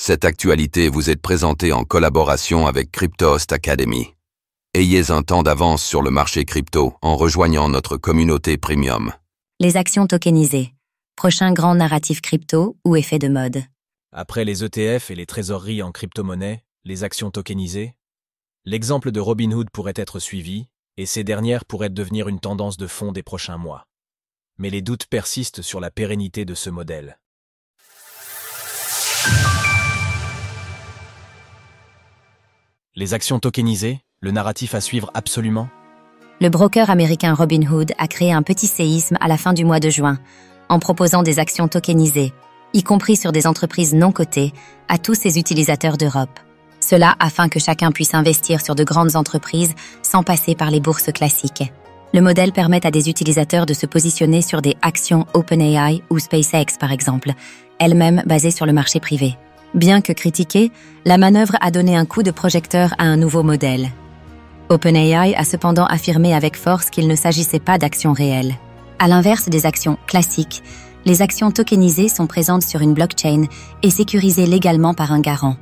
Cette actualité vous est présentée en collaboration avec Cryptost Academy. Ayez un temps d'avance sur le marché crypto en rejoignant notre communauté premium. Les actions tokenisées. Prochain grand narratif crypto ou effet de mode. Après les ETF et les trésoreries en crypto-monnaie, les actions tokenisées, l'exemple de Robinhood pourrait être suivi, et ces dernières pourraient devenir une tendance de fond des prochains mois. Mais les doutes persistent sur la pérennité de ce modèle. Les actions tokenisées, le narratif à suivre absolument? Le broker américain Robinhood a créé un petit séisme à la fin du mois de juin, en proposant des actions tokenisées, y compris sur des entreprises non cotées, à tous ses utilisateurs d'Europe. Cela afin que chacun puisse investir sur de grandes entreprises sans passer par les bourses classiques. Le modèle permet à des utilisateurs de se positionner sur des actions OpenAI ou SpaceX par exemple, elles-mêmes basées sur le marché privé. Bien que critiquée, la manœuvre a donné un coup de projecteur à un nouveau modèle. OpenAI a cependant affirmé avec force qu'il ne s'agissait pas d'actions réelles. À l'inverse des actions classiques, les actions tokenisées sont présentes sur une blockchain et sécurisées légalement par un garant.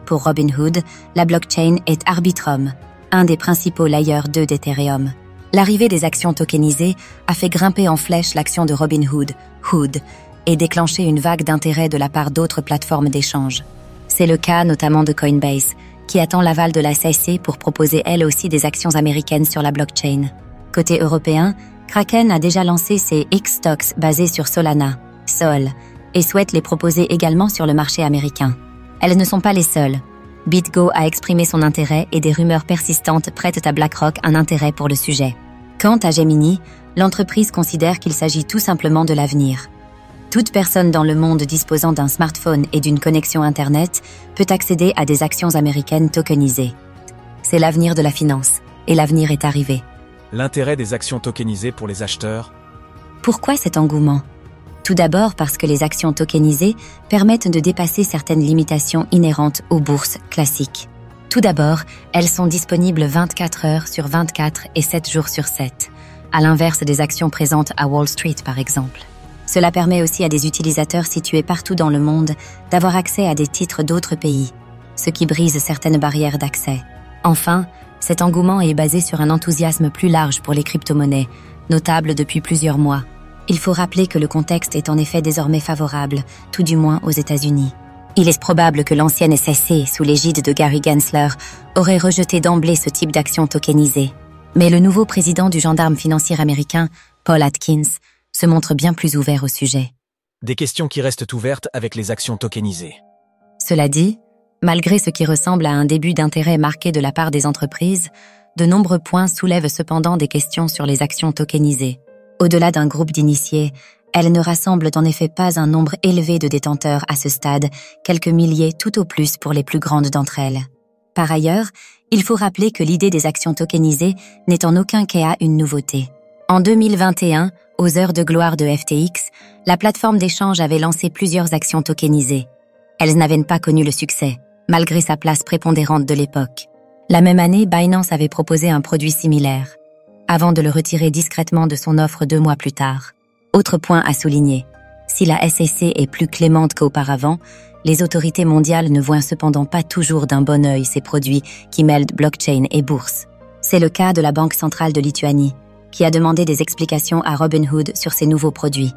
Pour Robinhood, la blockchain est Arbitrum, un des principaux layers 2 d'Ethereum. L'arrivée des actions tokenisées a fait grimper en flèche l'action de Robinhood, Hood, et déclenché une vague d'intérêt de la part d'autres plateformes d'échange. C'est le cas notamment de Coinbase, qui attend l'aval de la SEC pour proposer elle aussi des actions américaines sur la blockchain. Côté européen, Kraken a déjà lancé ses X-Stocks basés sur Solana, Sol, et souhaite les proposer également sur le marché américain. Elles ne sont pas les seules. BitGo a exprimé son intérêt et des rumeurs persistantes prêtent à BlackRock un intérêt pour le sujet. Quant à Gemini, l'entreprise considère qu'il s'agit tout simplement de l'avenir. Toute personne dans le monde disposant d'un smartphone et d'une connexion Internet peut accéder à des actions américaines tokenisées. C'est l'avenir de la finance, et l'avenir est arrivé. L'intérêt des actions tokenisées pour les acheteurs? Pourquoi cet engouement? Tout d'abord parce que les actions tokenisées permettent de dépasser certaines limitations inhérentes aux bourses classiques. Tout d'abord, elles sont disponibles 24 heures sur 24 et 7 jours sur 7, à l'inverse des actions présentes à Wall Street par exemple. Cela permet aussi à des utilisateurs situés partout dans le monde d'avoir accès à des titres d'autres pays, ce qui brise certaines barrières d'accès. Enfin, cet engouement est basé sur un enthousiasme plus large pour les crypto-monnaies, notable depuis plusieurs mois. Il faut rappeler que le contexte est en effet désormais favorable, tout du moins aux États-Unis. Il est probable que l'ancienne SEC, sous l'égide de Gary Gensler, aurait rejeté d'emblée ce type d'action tokenisée. Mais le nouveau président du gendarme financier américain, Paul Atkins, se montre bien plus ouvert au sujet. Des questions qui restent ouvertes avec les actions tokenisées. Cela dit, malgré ce qui ressemble à un début d'intérêt marqué de la part des entreprises, de nombreux points soulèvent cependant des questions sur les actions tokenisées. Au-delà d'un groupe d'initiés, elles ne rassemblent en effet pas un nombre élevé de détenteurs à ce stade, quelques milliers tout au plus pour les plus grandes d'entre elles. Par ailleurs, il faut rappeler que l'idée des actions tokenisées n'est en aucun cas une nouveauté. En 2021, aux heures de gloire de FTX, la plateforme d'échange avait lancé plusieurs actions tokenisées. Elles n'avaient pas connu le succès, malgré sa place prépondérante de l'époque. La même année, Binance avait proposé un produit similaire, avant de le retirer discrètement de son offre 2 mois plus tard. Autre point à souligner, si la SEC est plus clémente qu'auparavant, les autorités mondiales ne voient cependant pas toujours d'un bon œil ces produits qui mêlent blockchain et bourse. C'est le cas de la Banque centrale de Lituanie, qui a demandé des explications à Robinhood sur ces nouveaux produits.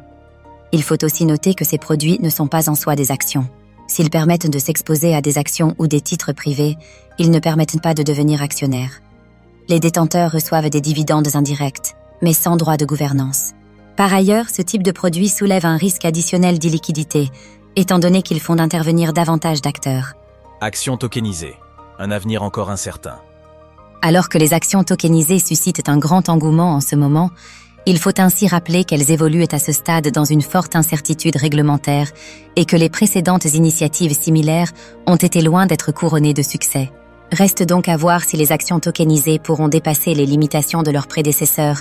Il faut aussi noter que ces produits ne sont pas en soi des actions. S'ils permettent de s'exposer à des actions ou des titres privés, ils ne permettent pas de devenir actionnaire. Les détenteurs reçoivent des dividendes indirects, mais sans droit de gouvernance. Par ailleurs, ce type de produit soulève un risque additionnel d'illiquidité, étant donné qu'ils font intervenir davantage d'acteurs. Actions tokenisées, un avenir encore incertain. Alors que les actions tokenisées suscitent un grand engouement en ce moment, il faut ainsi rappeler qu'elles évoluent à ce stade dans une forte incertitude réglementaire et que les précédentes initiatives similaires ont été loin d'être couronnées de succès. Reste donc à voir si les actions tokenisées pourront dépasser les limitations de leurs prédécesseurs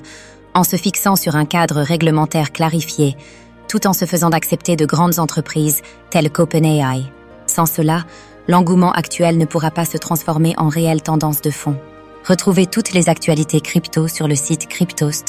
en se fixant sur un cadre réglementaire clarifié, tout en se faisant accepter de grandes entreprises telles qu'OpenAI. Sans cela, l'engouement actuel ne pourra pas se transformer en réelle tendance de fond. Retrouvez toutes les actualités crypto sur le site cryptost.fr.